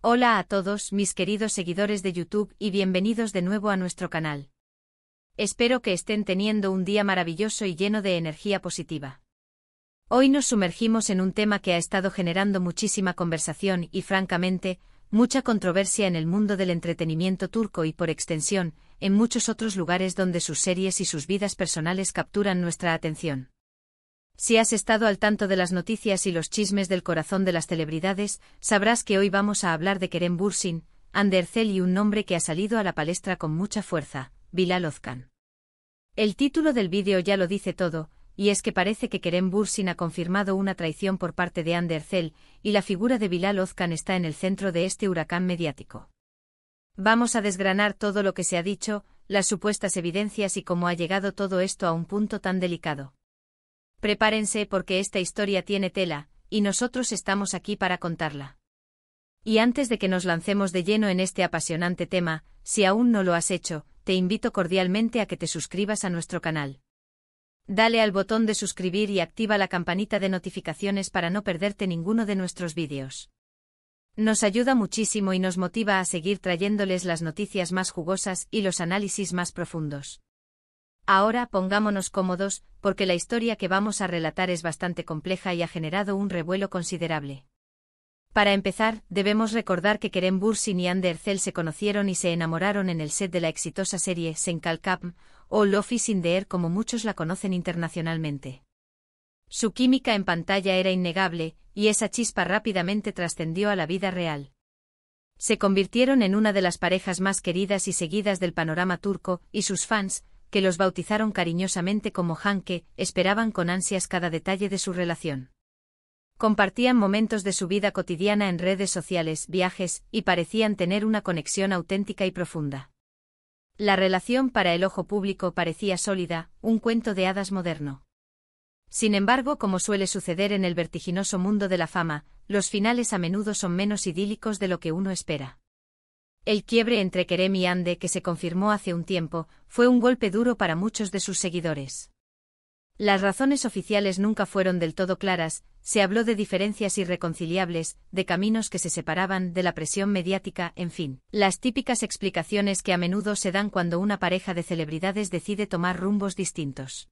Hola a todos mis queridos seguidores de YouTube y bienvenidos de nuevo a nuestro canal. Espero que estén teniendo un día maravilloso y lleno de energía positiva. Hoy nos sumergimos en un tema que ha estado generando muchísima conversación y, francamente, mucha controversia en el mundo del entretenimiento turco y, por extensión, en muchos otros lugares donde sus series y sus vidas personales capturan nuestra atención. Si has estado al tanto de las noticias y los chismes del corazón de las celebridades, sabrás que hoy vamos a hablar de Kerem Bürsin, Hande Erçel y un nombre que ha salido a la palestra con mucha fuerza, Bilal Özkan. El título del vídeo ya lo dice todo, y es que parece que Kerem Bürsin ha confirmado una traición por parte de Hande Erçel, y la figura de Bilal Özkan está en el centro de este huracán mediático. Vamos a desgranar todo lo que se ha dicho, las supuestas evidencias y cómo ha llegado todo esto a un punto tan delicado. Prepárense porque esta historia tiene tela, y nosotros estamos aquí para contarla. Y antes de que nos lancemos de lleno en este apasionante tema, si aún no lo has hecho, te invito cordialmente a que te suscribas a nuestro canal. Dale al botón de suscribir y activa la campanita de notificaciones para no perderte ninguno de nuestros vídeos. Nos ayuda muchísimo y nos motiva a seguir trayéndoles las noticias más jugosas y los análisis más profundos. Ahora pongámonos cómodos, porque la historia que vamos a relatar es bastante compleja y ha generado un revuelo considerable. Para empezar, debemos recordar que Kerem Bürsin y Hande Erçel se conocieron y se enamoraron en el set de la exitosa serie Sen Kalkam, o Love in the Air como muchos la conocen internacionalmente. Su química en pantalla era innegable, y esa chispa rápidamente trascendió a la vida real. Se convirtieron en una de las parejas más queridas y seguidas del panorama turco, y sus fans, que los bautizaron cariñosamente como Hanke, esperaban con ansias cada detalle de su relación. Compartían momentos de su vida cotidiana en redes sociales, viajes, y parecían tener una conexión auténtica y profunda. La relación para el ojo público parecía sólida, un cuento de hadas moderno. Sin embargo, como suele suceder en el vertiginoso mundo de la fama, los finales a menudo son menos idílicos de lo que uno espera. El quiebre entre Kerem y Hande, que se confirmó hace un tiempo, fue un golpe duro para muchos de sus seguidores. Las razones oficiales nunca fueron del todo claras, se habló de diferencias irreconciliables, de caminos que se separaban, de la presión mediática, en fin, las típicas explicaciones que a menudo se dan cuando una pareja de celebridades decide tomar rumbos distintos.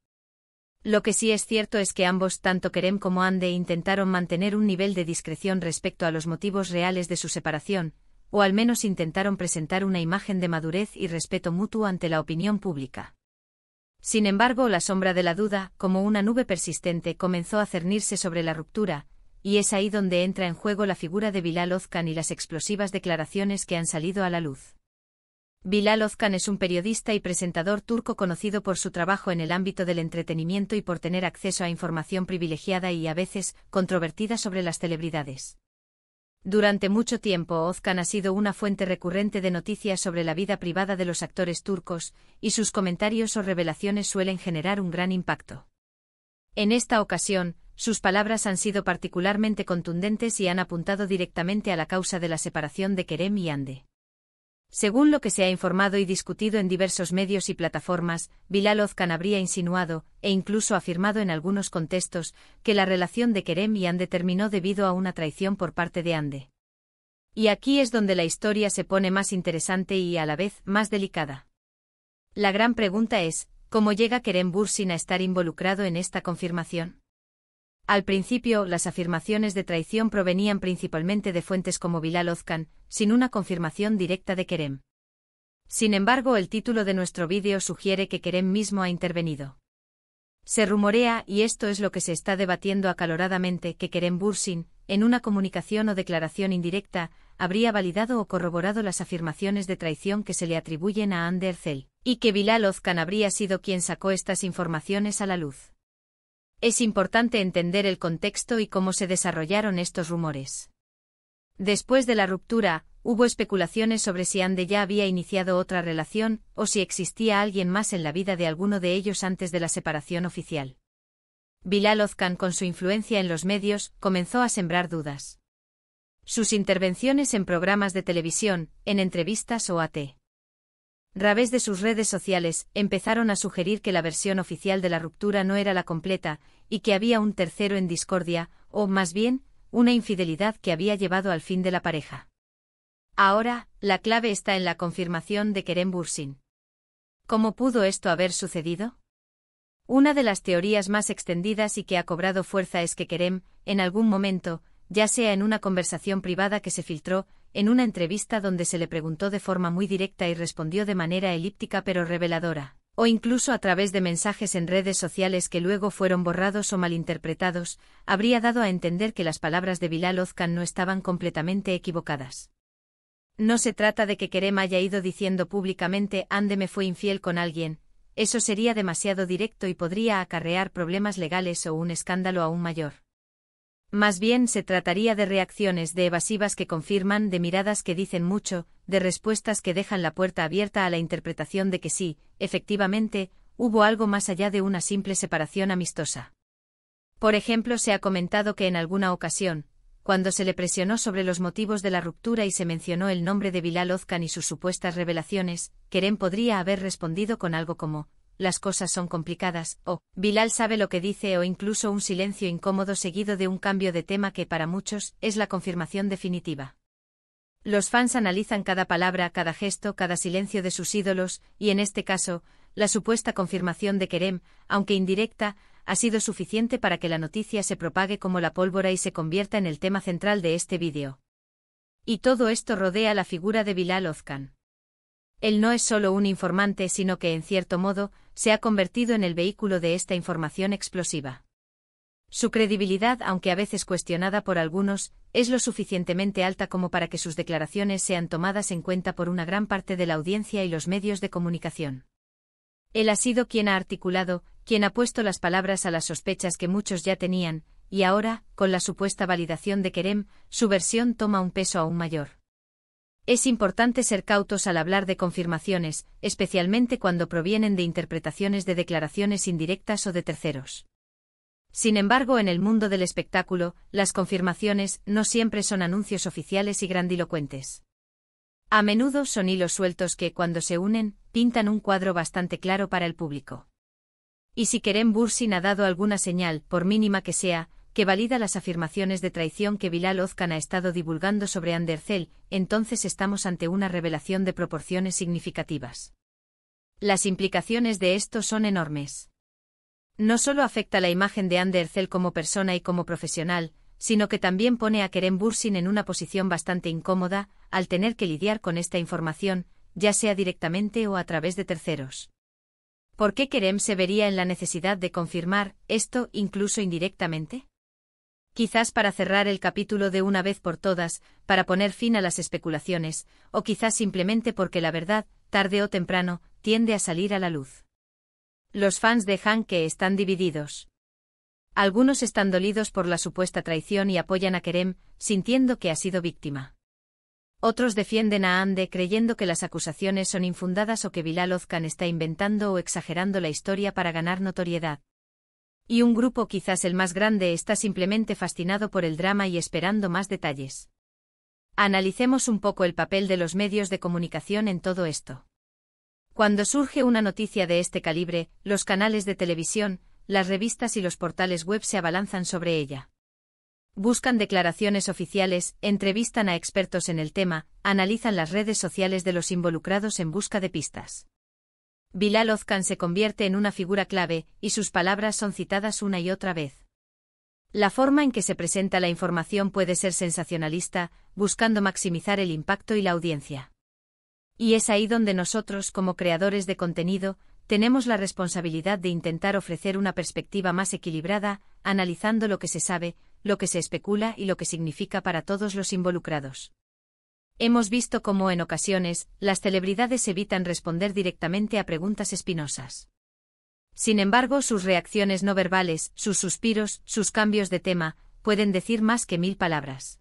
Lo que sí es cierto es que ambos, tanto Kerem como Hande, intentaron mantener un nivel de discreción respecto a los motivos reales de su separación, o al menos intentaron presentar una imagen de madurez y respeto mutuo ante la opinión pública. Sin embargo, la sombra de la duda, como una nube persistente, comenzó a cernirse sobre la ruptura, y es ahí donde entra en juego la figura de Bilal Özkan y las explosivas declaraciones que han salido a la luz. Bilal Özkan es un periodista y presentador turco conocido por su trabajo en el ámbito del entretenimiento y por tener acceso a información privilegiada y a veces controvertida sobre las celebridades. Durante mucho tiempo Özkan ha sido una fuente recurrente de noticias sobre la vida privada de los actores turcos, y sus comentarios o revelaciones suelen generar un gran impacto. En esta ocasión, sus palabras han sido particularmente contundentes y han apuntado directamente a la causa de la separación de Kerem y Hande. Según lo que se ha informado y discutido en diversos medios y plataformas, Bilal Özkan habría insinuado, e incluso afirmado en algunos contextos, que la relación de Kerem y Hande terminó debido a una traición por parte de Hande. Y aquí es donde la historia se pone más interesante y a la vez más delicada. La gran pregunta es, ¿cómo llega Kerem Bürsin a estar involucrado en esta confirmación? Al principio, las afirmaciones de traición provenían principalmente de fuentes como Bilal Özkan, sin una confirmación directa de Kerem. Sin embargo, el título de nuestro vídeo sugiere que Kerem mismo ha intervenido. Se rumorea, y esto es lo que se está debatiendo acaloradamente, que Kerem Bürsin, en una comunicación o declaración indirecta, habría validado o corroborado las afirmaciones de traición que se le atribuyen a Hande Erçel, y que Bilal Özkan habría sido quien sacó estas informaciones a la luz. Es importante entender el contexto y cómo se desarrollaron estos rumores. Después de la ruptura, hubo especulaciones sobre si Hande ya había iniciado otra relación, o si existía alguien más en la vida de alguno de ellos antes de la separación oficial. Bilal Özkan, con su influencia en los medios, comenzó a sembrar dudas. Sus intervenciones en programas de televisión, en entrevistas o a través de sus redes sociales, empezaron a sugerir que la versión oficial de la ruptura no era la completa, y que había un tercero en discordia, o más bien, una infidelidad que había llevado al fin de la pareja. Ahora, la clave está en la confirmación de Kerem Bürsin. ¿Cómo pudo esto haber sucedido? Una de las teorías más extendidas y que ha cobrado fuerza es que Kerem, en algún momento, ya sea en una conversación privada que se filtró, en una entrevista donde se le preguntó de forma muy directa y respondió de manera elíptica pero reveladora, o incluso a través de mensajes en redes sociales que luego fueron borrados o malinterpretados, habría dado a entender que las palabras de Bilal Ozkan no estaban completamente equivocadas. No se trata de que Kerem haya ido diciendo públicamente Hande me fue infiel con alguien, eso sería demasiado directo y podría acarrear problemas legales o un escándalo aún mayor. Más bien se trataría de reacciones de evasivas que confirman, de miradas que dicen mucho, de respuestas que dejan la puerta abierta a la interpretación de que sí, efectivamente, hubo algo más allá de una simple separación amistosa. Por ejemplo, se ha comentado que en alguna ocasión, cuando se le presionó sobre los motivos de la ruptura y se mencionó el nombre de Bilal Ozkan y sus supuestas revelaciones, Kerem podría haber respondido con algo como, las cosas son complicadas, o, Bilal sabe lo que dice o incluso un silencio incómodo seguido de un cambio de tema que para muchos es la confirmación definitiva. Los fans analizan cada palabra, cada gesto, cada silencio de sus ídolos, y en este caso, la supuesta confirmación de Kerem, aunque indirecta, ha sido suficiente para que la noticia se propague como la pólvora y se convierta en el tema central de este vídeo. Y todo esto rodea la figura de Bilal Ozkan. Él no es solo un informante, sino que, en cierto modo, se ha convertido en el vehículo de esta información explosiva. Su credibilidad, aunque a veces cuestionada por algunos, es lo suficientemente alta como para que sus declaraciones sean tomadas en cuenta por una gran parte de la audiencia y los medios de comunicación. Él ha sido quien ha articulado, quien ha puesto las palabras a las sospechas que muchos ya tenían, y ahora, con la supuesta validación de Kerem, su versión toma un peso aún mayor. Es importante ser cautos al hablar de confirmaciones, especialmente cuando provienen de interpretaciones de declaraciones indirectas o de terceros. Sin embargo, en el mundo del espectáculo, las confirmaciones no siempre son anuncios oficiales y grandilocuentes. A menudo son hilos sueltos que, cuando se unen, pintan un cuadro bastante claro para el público. Y si Kerem Bürsin ha dado alguna señal, por mínima que sea, que valida las afirmaciones de traición que Bilal Ozkan ha estado divulgando sobre Hande Erçel, entonces estamos ante una revelación de proporciones significativas. Las implicaciones de esto son enormes. No solo afecta la imagen de Hande Erçel como persona y como profesional, sino que también pone a Kerem Bürsin en una posición bastante incómoda, al tener que lidiar con esta información, ya sea directamente o a través de terceros. ¿Por qué Kerem se vería en la necesidad de confirmar esto, incluso indirectamente? Quizás para cerrar el capítulo de una vez por todas, para poner fin a las especulaciones, o quizás simplemente porque la verdad, tarde o temprano, tiende a salir a la luz. Los fans de Hanke están divididos. Algunos están dolidos por la supuesta traición y apoyan a Kerem, sintiendo que ha sido víctima. Otros defienden a Hande creyendo que las acusaciones son infundadas o que Bilal Ozkan está inventando o exagerando la historia para ganar notoriedad. Y un grupo, quizás el más grande, está simplemente fascinado por el drama y esperando más detalles. Analicemos un poco el papel de los medios de comunicación en todo esto. Cuando surge una noticia de este calibre, los canales de televisión, las revistas y los portales web se abalanzan sobre ella. Buscan declaraciones oficiales, entrevistan a expertos en el tema, analizan las redes sociales de los involucrados en busca de pistas. Bilal Ozkan se convierte en una figura clave, y sus palabras son citadas una y otra vez. La forma en que se presenta la información puede ser sensacionalista, buscando maximizar el impacto y la audiencia. Y es ahí donde nosotros, como creadores de contenido, tenemos la responsabilidad de intentar ofrecer una perspectiva más equilibrada, analizando lo que se sabe, lo que se especula y lo que significa para todos los involucrados. Hemos visto cómo en ocasiones, las celebridades evitan responder directamente a preguntas espinosas. Sin embargo, sus reacciones no verbales, sus suspiros, sus cambios de tema, pueden decir más que 1000 palabras.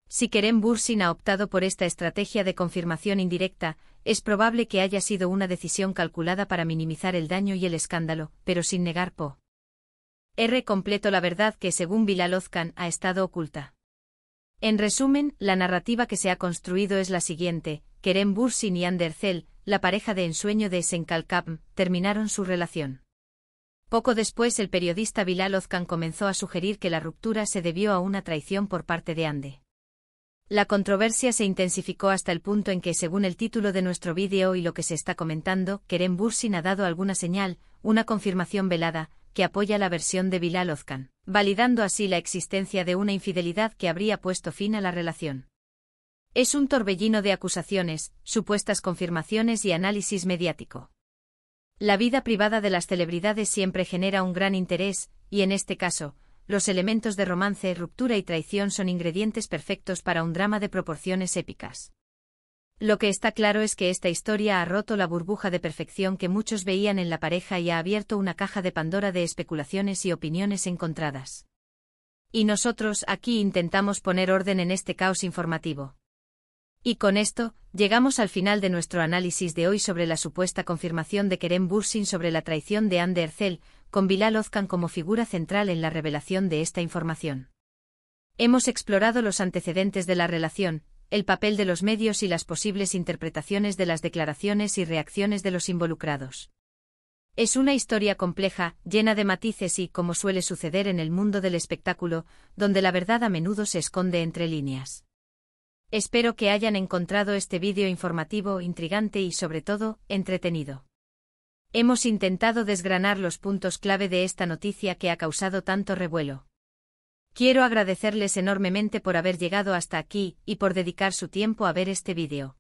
Si Kerem Bürsin ha optado por esta estrategia de confirmación indirecta, es probable que haya sido una decisión calculada para minimizar el daño y el escándalo, pero sin negar completo la verdad que, según Bilal Ozkan, ha estado oculta. En resumen, la narrativa que se ha construido es la siguiente: Kerem Bürsin y Hande Erçel, la pareja de ensueño de Esenkalkapm, terminaron su relación. Poco después, el periodista Bilal Ozkan comenzó a sugerir que la ruptura se debió a una traición por parte de Hande. La controversia se intensificó hasta el punto en que, según el título de nuestro vídeo y lo que se está comentando, Kerem Bürsin ha dado alguna señal, una confirmación velada, que apoya la versión de Bilal Ozkan, validando así la existencia de una infidelidad que habría puesto fin a la relación. Es un torbellino de acusaciones, supuestas confirmaciones y análisis mediático. La vida privada de las celebridades siempre genera un gran interés, y en este caso, los elementos de romance, ruptura y traición son ingredientes perfectos para un drama de proporciones épicas. Lo que está claro es que esta historia ha roto la burbuja de perfección que muchos veían en la pareja y ha abierto una caja de Pandora de especulaciones y opiniones encontradas. Y nosotros aquí intentamos poner orden en este caos informativo. Y con esto, llegamos al final de nuestro análisis de hoy sobre la supuesta confirmación de Kerem Bürsin sobre la traición de Hande Erçel, con Bilal Ozkan como figura central en la revelación de esta información. Hemos explorado los antecedentes de la relación, el papel de los medios y las posibles interpretaciones de las declaraciones y reacciones de los involucrados. Es una historia compleja, llena de matices y, como suele suceder en el mundo del espectáculo, donde la verdad a menudo se esconde entre líneas. Espero que hayan encontrado este vídeo informativo, intrigante y, sobre todo, entretenido. Hemos intentado desgranar los puntos clave de esta noticia que ha causado tanto revuelo. Quiero agradecerles enormemente por haber llegado hasta aquí y por dedicar su tiempo a ver este vídeo.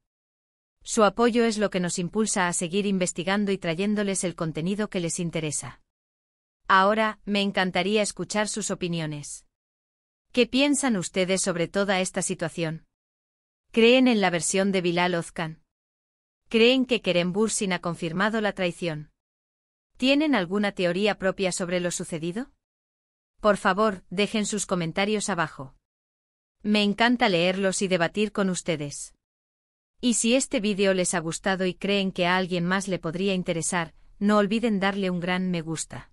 Su apoyo es lo que nos impulsa a seguir investigando y trayéndoles el contenido que les interesa. Ahora, me encantaría escuchar sus opiniones. ¿Qué piensan ustedes sobre toda esta situación? ¿Creen en la versión de Bilal Ozkan? ¿Creen que Kerem Bürsin ha confirmado la traición? ¿Tienen alguna teoría propia sobre lo sucedido? Por favor, dejen sus comentarios abajo. Me encanta leerlos y debatir con ustedes. Y si este vídeo les ha gustado y creen que a alguien más le podría interesar, no olviden darle un gran me gusta.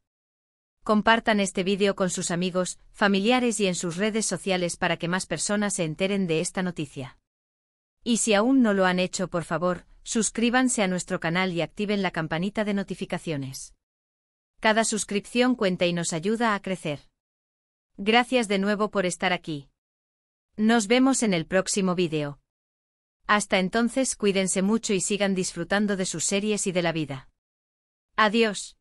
Compartan este vídeo con sus amigos, familiares y en sus redes sociales para que más personas se enteren de esta noticia. Y si aún no lo han hecho, por favor, suscríbanse a nuestro canal y activen la campanita de notificaciones. Cada suscripción cuenta y nos ayuda a crecer. Gracias de nuevo por estar aquí. Nos vemos en el próximo vídeo. Hasta entonces, cuídense mucho y sigan disfrutando de sus series y de la vida. Adiós.